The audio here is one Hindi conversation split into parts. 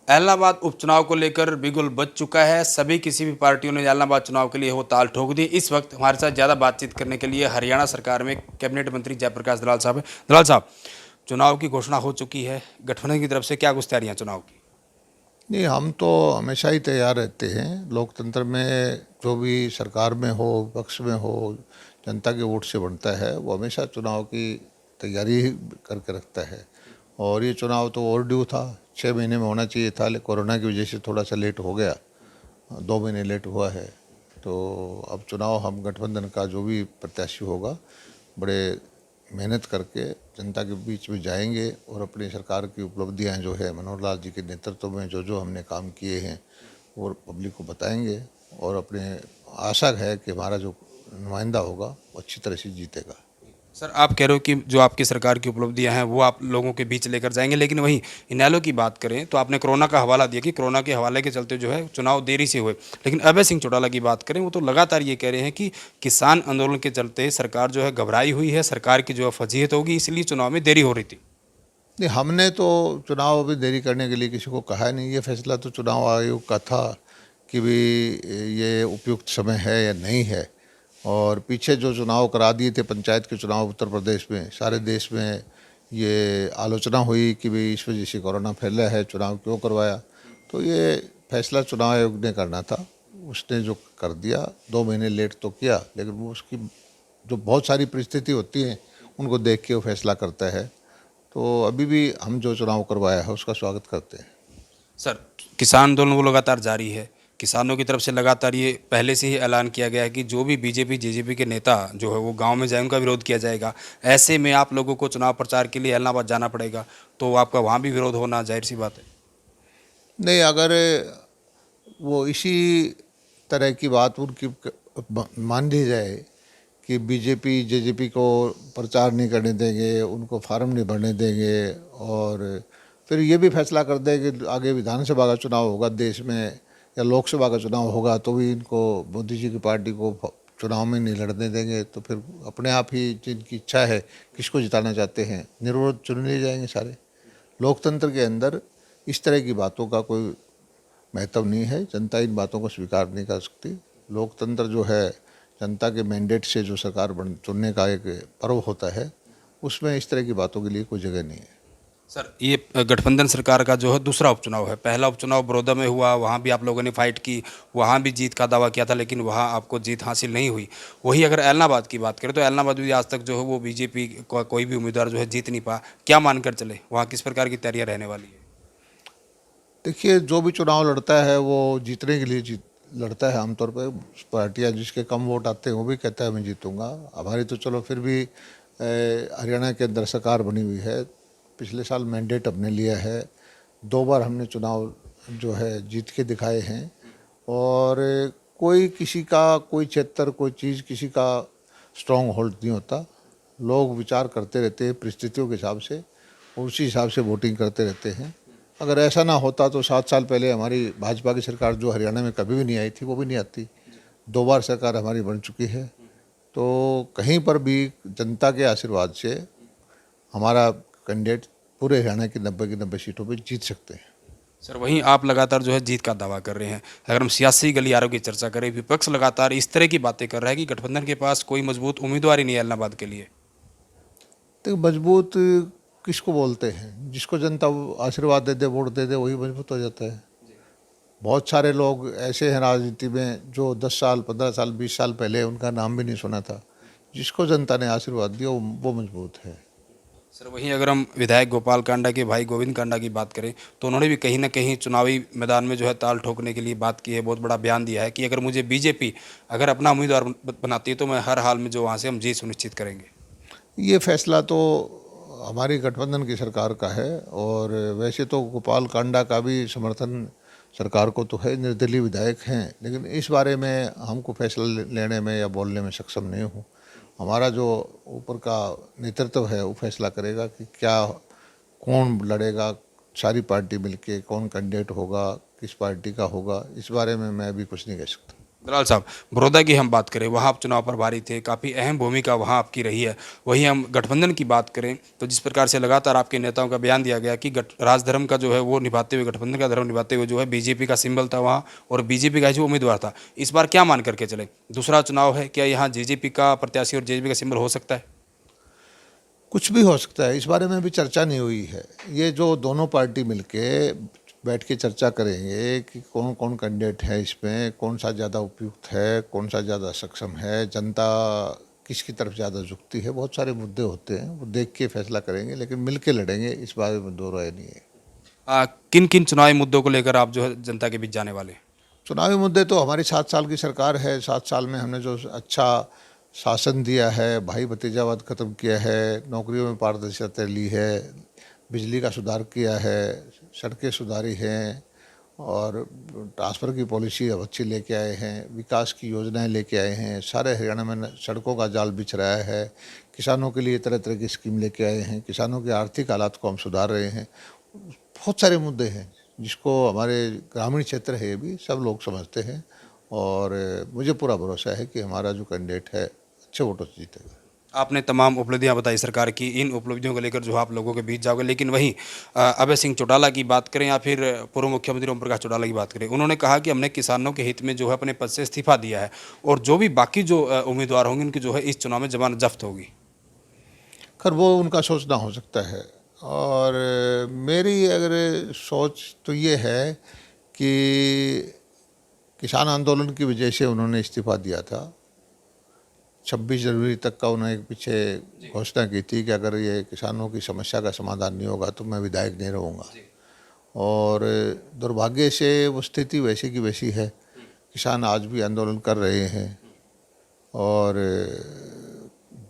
एलनाबाद उपचुनाव को लेकर बिगुल बज चुका है। सभी किसी भी पार्टियों ने एलनाबाद चुनाव के लिए वो ताल ठोक दी। इस वक्त हमारे साथ ज़्यादा बातचीत करने के लिए हरियाणा सरकार में कैबिनेट मंत्री जयप्रकाश दलाल साहब हैं। दलाल साहब, चुनाव की घोषणा हो चुकी है, गठबंधन की तरफ से क्या कुछ तैयारियां चुनाव की? नहीं, हम तो हमेशा ही तैयार रहते हैं। लोकतंत्र में जो भी सरकार में हो, विपक्ष में हो, जनता के वोट से बनता है, वो हमेशा चुनाव की तैयारी ही करके रखता है। और ये चुनाव तो ओवरड्यू था, 6 महीने में होना चाहिए था, लेकिन कोरोना की वजह से थोड़ा सा लेट हो गया, 2 महीने लेट हुआ है। तो अब चुनाव हम गठबंधन का जो भी प्रत्याशी होगा, बड़े मेहनत करके जनता के बीच में जाएंगे और अपनी सरकार की उपलब्धियां जो है मनोहर लाल जी के नेतृत्व में जो जो हमने काम किए हैं वो पब्लिक को बताएंगे। और अपने आशा है कि हमारा जो नुमाइंदा होगा वो अच्छी तरह से जीतेगा। सर, आप कह रहे हो कि जो आपकी सरकार की उपलब्धियां हैं वो आप लोगों के बीच लेकर जाएंगे, लेकिन वहीं इनेलो की बात करें तो आपने कोरोना का हवाला दिया कि कोरोना के हवाले के चलते जो है चुनाव देरी से हुए। लेकिन अभय सिंह चौटाला की बात करें, वो तो लगातार ये कह रहे हैं कि किसान आंदोलन के चलते सरकार जो है घबराई हुई है, सरकार की जो है फजीहत होगी, इसलिए चुनाव में देरी हो रही थी। नहीं, हमने तो चुनाव अभी देरी करने के लिए किसी को कहा नहीं। ये फैसला तो चुनाव आयोग का था कि भी ये उपयुक्त समय है या नहीं है। और पीछे जो चुनाव करा दिए थे, पंचायत के चुनाव उत्तर प्रदेश में, सारे देश में ये आलोचना हुई कि भाई इस वजह से कोरोना फैला है, चुनाव क्यों करवाया। तो ये फैसला चुनाव आयोग ने करना था, उसने जो कर दिया। 2 महीने लेट तो किया, लेकिन वो उसकी जो बहुत सारी परिस्थिति होती हैं उनको देख के वो फैसला करता है। तो अभी भी हम जो चुनाव करवाया है उसका स्वागत करते हैं। सर, किसान आंदोलन वो लगातार जारी है। किसानों की तरफ से लगातार ये पहले से ही ऐलान किया गया है कि जो भी बीजेपी जेजेपी के नेता जो है वो गांव में जाए, उनका विरोध किया जाएगा। ऐसे में आप लोगों को चुनाव प्रचार के लिए इलाहाबाद जाना पड़ेगा, तो आपका वहाँ भी विरोध होना जाहिर सी बात है। नहीं, अगर वो इसी तरह की बात उनकी मान ली जाए कि बीजेपी जेजेपी को प्रचार नहीं करने देंगे, उनको फार्म नहीं भरने देंगे, और फिर ये भी फैसला कर दें कि आगे विधानसभा का चुनाव होगा देश में या लोकसभा का चुनाव होगा, तो भी इनको मोदी जी की पार्टी को चुनाव में नहीं लड़ने देंगे, तो फिर अपने आप ही जिनकी इच्छा है, किसको जिताना चाहते हैं, निर्विरोध चुन लिए जाएंगे सारे। लोकतंत्र के अंदर इस तरह की बातों का कोई महत्व नहीं है। जनता इन बातों को स्वीकार नहीं कर सकती। लोकतंत्र जो है, जनता के मैंडेट से जो सरकार चुनने का एक पर्व होता है, उसमें इस तरह की बातों के लिए कोई जगह नहीं है। सर, ये गठबंधन सरकार का जो है दूसरा उपचुनाव है। पहला उपचुनाव बड़ौदा में हुआ, वहाँ भी आप लोगों ने फाइट की, वहाँ भी जीत का दावा किया था, लेकिन वहाँ आपको जीत हासिल नहीं हुई। वही अगर एलनाबाद की बात करें तो एलनाबाद भी आज तक जो है वो बीजेपी का कोई भी उम्मीदवार जो है जीत नहीं पाया। क्या मानकर चले, वहाँ किस प्रकार की तैयारियाँ रहने वाली है? देखिए, जो भी चुनाव लड़ता है वो जीतने के लिए लड़ता है। आमतौर पर पार्टियां जिसके कम वोट आते हैं वो भी कहता है मैं जीतूंगा। हमारी तो चलो फिर भी हरियाणा के अंदर सरकार बनी हुई है। पिछले साल मैंडेट हमने लिया है, 2 बार हमने चुनाव जो है जीत के दिखाए हैं। और कोई किसी का कोई क्षेत्र कोई चीज़ किसी का स्ट्रॉन्ग होल्ड नहीं होता। लोग विचार करते रहते हैं परिस्थितियों के हिसाब से, उसी हिसाब से वोटिंग करते रहते हैं। अगर ऐसा ना होता तो 7 साल पहले हमारी भाजपा की सरकार जो हरियाणा में कभी भी नहीं आई थी, वो भी नहीं आती। 2 बार सरकार हमारी बन चुकी है। तो कहीं पर भी जनता के आशीर्वाद से हमारा कैंडिडेट पूरे हरियाणा की 90 की 90 सीटों पर जीत सकते हैं। सर, वहीं आप लगातार जो है जीत का दावा कर रहे हैं। अगर हम सियासी गलियारों की चर्चा करें, विपक्ष लगातार इस तरह की बातें कर रहा है कि गठबंधन के पास कोई मजबूत उम्मीदवार ही नहीं है एलनाबाद के लिए। तो मजबूत किसको बोलते हैं? जिसको जनता आशीर्वाद दे दे, वोट दे दे, वही मजबूत हो जाता है। बहुत सारे लोग ऐसे हैं राजनीति में जो 10 साल 15 साल 20 साल पहले उनका नाम भी नहीं सुना था। जिसको जनता ने आशीर्वाद दिया वो मजबूत है। सर, वहीं अगर हम विधायक गोपाल कांडा के भाई गोविंद कांडा की बात करें तो उन्होंने भी कहीं ना कहीं चुनावी मैदान में जो है ताल ठोकने के लिए बात की है। बहुत बड़ा बयान दिया है कि अगर मुझे बीजेपी अगर अपना उम्मीदवार बनाती है तो मैं हर हाल में जो वहाँ से हम जीत सुनिश्चित करेंगे। ये फैसला तो हमारी गठबंधन की सरकार का है। और वैसे तो गोपाल कांडा का भी समर्थन सरकार को तो है, निर्दलीय विधायक हैं, लेकिन इस बारे में हमको फैसला लेने में या बोलने में सक्षम नहीं हूँ। हमारा जो ऊपर का नेतृत्व है वो फैसला करेगा कि क्या कौन लड़ेगा, सारी पार्टी मिलके कौन कैंडिडेट होगा, किस पार्टी का होगा। इस बारे में मैं अभी कुछ नहीं कह सकता। दलाल साहब, बड़ौदा की हम बात करें, वहाँ आप चुनाव प्रभारी थे, काफ़ी अहम भूमिका वहाँ आपकी रही है। वहीं हम गठबंधन की बात करें, तो जिस प्रकार से लगातार आपके नेताओं का बयान दिया गया कि राजधर्म का जो है वो निभाते हुए, गठबंधन का धर्म निभाते हुए जो है बीजेपी का सिंबल था वहाँ, और बीजेपी का जो उम्मीदवार था। इस बार क्या मान करके चले? दूसरा चुनाव है, क्या यहाँ जेजेपी का प्रत्याशी और जेजेपी का सिंबल हो सकता है? कुछ भी हो सकता है, इस बारे में भी चर्चा नहीं हुई है। ये जो दोनों पार्टी मिलके बैठ के चर्चा करेंगे कि कौन कौन कैंडिडेट है, इसमें कौन सा ज़्यादा उपयुक्त है, कौन सा ज़्यादा सक्षम है, जनता किसकी तरफ ज़्यादा झुकती है, बहुत सारे मुद्दे होते हैं, वो देख के फैसला करेंगे, लेकिन मिल के लड़ेंगे, इस बारे में दो राय नहीं है। किन किन चुनावी मुद्दों को लेकर आप जो है जनता के बीच जाने वाले हैं? चुनावी मुद्दे तो हमारी 7 साल की सरकार है, 7 साल में हमने जो अच्छा शासन दिया है, भाई भतीजावाद खत्म किया है, नौकरियों में पारदर्शिता ली है, बिजली का सुधार किया है, सड़कें सुधारी हैं, और ट्रांसफ़र की पॉलिसी अब अच्छी लेके आए हैं, विकास की योजनाएं लेके आए हैं, सारे हरियाणा में सड़कों का जाल बिछ रहा है, किसानों के लिए तरह तरह की स्कीम लेके आए हैं, किसानों के आर्थिक हालात को हम सुधार रहे हैं। बहुत सारे मुद्दे हैं जिसको हमारे ग्रामीण क्षेत्र है, ये भी सब लोग समझते हैं, और मुझे पूरा भरोसा है कि हमारा जो कैंडिडेट है अच्छे वोटों से जीतेगा। आपने तमाम उपलब्धियां बताई सरकार की, इन उपलब्धियों को लेकर जो आप लोगों के बीच जाओगे, लेकिन वहीं अभय सिंह चौटाला की बात करें या फिर पूर्व मुख्यमंत्री ओम प्रकाश चौटाला की बात करें, उन्होंने कहा कि हमने किसानों के हित में जो है अपने पद से इस्तीफा दिया है, और जो भी बाकी जो उम्मीदवार होंगे उनकी जो है इस चुनाव में जमानत जब्त होगी। खैर वो उनका सोचना हो सकता है, और मेरी अगर सोच तो ये है कि किसान आंदोलन की वजह से उन्होंने इस्तीफा दिया था। 26 जनवरी तक का उन्होंने एक पीछे घोषणा की थी कि अगर ये किसानों की समस्या का समाधान नहीं होगा तो मैं विधायक नहीं रहूँगा, और दुर्भाग्य से वो स्थिति वैसी की वैसी है। किसान आज भी आंदोलन कर रहे हैं, और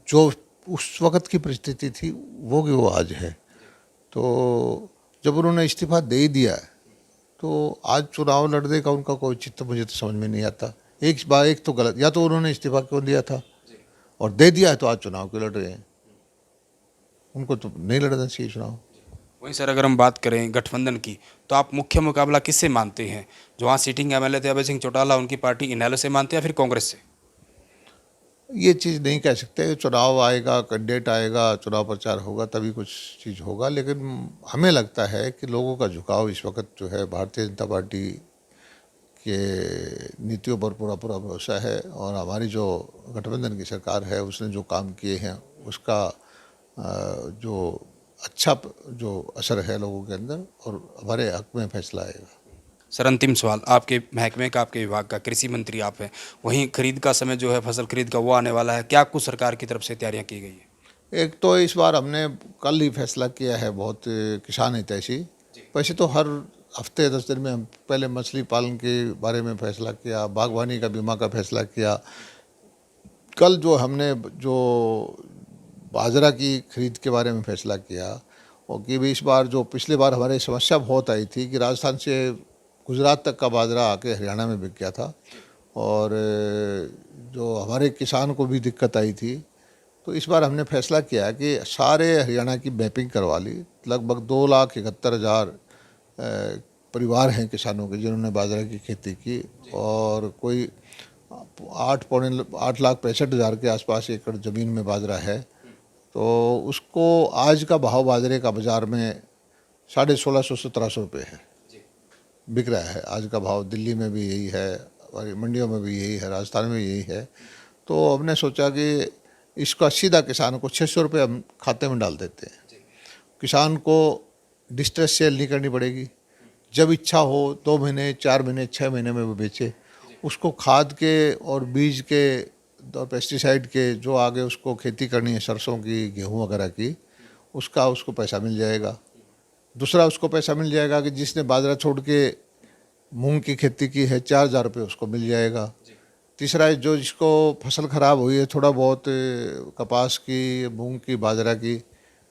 जो उस वक़्त की परिस्थिति थी वो की वो आज है। तो जब उन्होंने इस्तीफा दे ही दिया है, तो आज चुनाव लड़ने का उनका कोई चित्त मुझे तो समझ में नहीं आता। एक तो गलत, या तो उन्होंने इस्तीफा क्यों दिया था, और दे दिया है तो आज चुनाव क्यों लड़ रहे हैं? उनको तो नहीं लड़ना चाहिए चुनाव। वहीं सर अगर हम बात करें गठबंधन की, तो आप मुख्य मुकाबला किससे मानते हैं? जो वहाँ सीटिंग एमएलए थे अभय सिंह चौटाला, उनकी पार्टी इनेलो से मानते हैं या फिर कांग्रेस से? ये चीज़ नहीं कह सकते, चुनाव आएगा, कैंडिडेट आएगा, चुनाव प्रचार होगा तभी कुछ चीज़ होगा, लेकिन हमें लगता है कि लोगों का झुकाव इस वक्त जो है भारतीय जनता पार्टी के नीतियों पर पूरा पूरा भरोसा है, और हमारी जो गठबंधन की सरकार है उसने जो काम किए हैं उसका जो अच्छा जो असर है लोगों के अंदर, और हमारे हक में फैसला आएगा। सर अंतिम सवाल, आपके महकमे का, आपके विभाग का, कृषि मंत्री आप हैं, वहीं खरीद का समय जो है फसल खरीद का वो आने वाला है, क्या कुछ सरकार की तरफ से तैयारियां की गई है? एक तो इस बार हमने कल ही फैसला किया है, बहुत किसान हितैषी। वैसे तो हर हफ्ते 10 दिन में हम पहले मछली पालन के बारे में फैसला किया, बागवानी का बीमा का फैसला किया। कल जो हमने जो बाजरा की खरीद के बारे में फैसला किया, और कि भी इस बार जो पिछली बार हमारी समस्या बहुत आई थी कि राजस्थान से गुजरात तक का बाजरा आके हरियाणा में बिक गया था, और जो हमारे किसान को भी दिक्कत आई थी। तो इस बार हमने फैसला किया कि सारे हरियाणा की मैपिंग करवा ली। लगभग 2,71,000 परिवार हैं किसानों के जिन्होंने बाजरा की खेती की, और कोई 8,65,000 के आसपास एकड़ ज़मीन में बाजरा है। तो उसको आज का भाव बाजरे का बाज़ार में 1,650 से 1,700 रुपये है, बिक रहा है। आज का भाव दिल्ली में भी यही है, और मंडियों में भी यही है, राजस्थान में यही है। तो हमने सोचा कि इसका सीधा किसान को 600 रुपये हम खाते में डाल देते हैं। किसान को डिस्ट्रेस सेल नहीं करनी पड़ेगी, जब इच्छा हो 2 महीने, 4 महीने, 6 महीने में वो बेचे। उसको खाद के और बीज के और पेस्टिसाइड के जो आगे उसको खेती करनी है, सरसों की, गेहूँ वगैरह की, उसका उसको पैसा मिल जाएगा। दूसरा उसको पैसा मिल जाएगा कि जिसने बाजरा छोड़ के मूंग की खेती की है, 4,000 रुपये उसको मिल जाएगा। तीसरा है जो जिसको फसल ख़राब हुई है थोड़ा बहुत, कपास की, मूंग की, बाजरा की,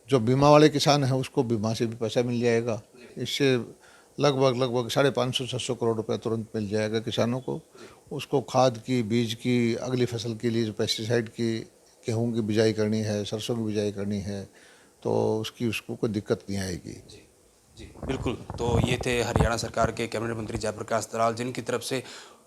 जो बीमा वाले किसान हैं उसको बीमा से भी पैसा मिल जाएगा। इससे लगभग 550-600 करोड़ रुपए तुरंत मिल जाएगा किसानों को। उसको खाद की, बीज की, अगली फसल के लिए जो पेस्टिसाइड की, गेहूँ की बिजाई करनी है, सरसों की बिजाई करनी है, तो उसको कोई दिक्कत नहीं आएगी। जी बिल्कुल। तो ये थे हरियाणा सरकार के कैबिनेट मंत्री जयप्रकाश दलाल, जिनकी तरफ से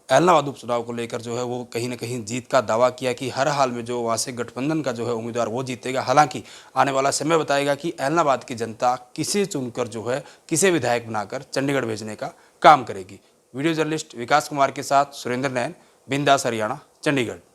ऐलनाबाद उपचुनाव को लेकर जो है वो कहीं ना कहीं जीत का दावा किया कि हर हाल में जो वहाँ से गठबंधन का जो है उम्मीदवार वो जीतेगा। हालांकि आने वाला समय बताएगा कि ऐलनाबाद की जनता किसे चुनकर जो है किसे विधायक बनाकर चंडीगढ़ भेजने का काम करेगी। वीडियो जर्नलिस्ट विकास कुमार के साथ सुरेंद्र नैन, बिंदास हरियाणा, चंडीगढ़।